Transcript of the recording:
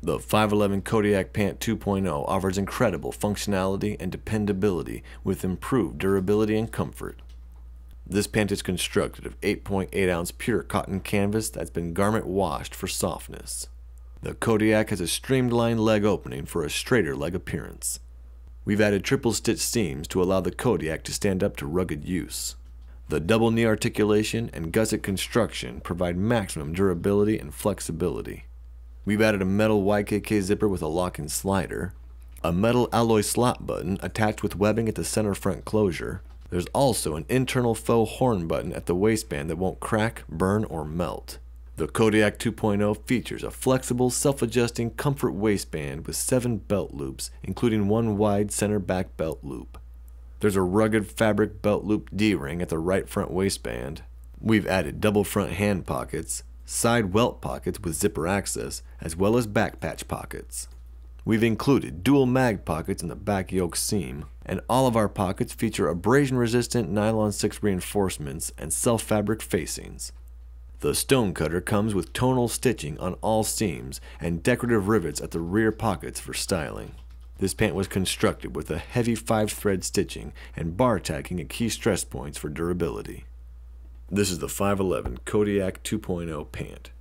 The 511 Kodiak Pant 2.0 offers incredible functionality and dependability with improved durability and comfort. This pant is constructed of 8.8 ounce pure cotton canvas that's been garment washed for softness. The Kodiak has a streamlined leg opening for a straighter leg appearance. We've added triple stitch seams to allow the Kodiak to stand up to rugged use. The double knee articulation and gusset construction provide maximum durability and flexibility. We've added a metal YKK zipper with a lock-in slider, a metal alloy slot button attached with webbing at the center front closure. There's also an internal faux horn button at the waistband that won't crack, burn, or melt. The Kodiak 2.0 features a flexible, self-adjusting comfort waistband with 7 belt loops, including one wide center back belt loop. There's a rugged fabric belt loop D-ring at the right front waistband. We've added double front hand pockets, side welt pockets with zipper access, as well as back patch pockets. We've included dual mag pockets in the back yoke seam, and all of our pockets feature abrasion-resistant nylon 6 reinforcements and self-fabric facings. The Stonecutter comes with tonal stitching on all seams and decorative rivets at the rear pockets for styling. This pant was constructed with a heavy 5-thread stitching and bar tacking at key stress points for durability. This is the 511 Kodiak 2.0 pant.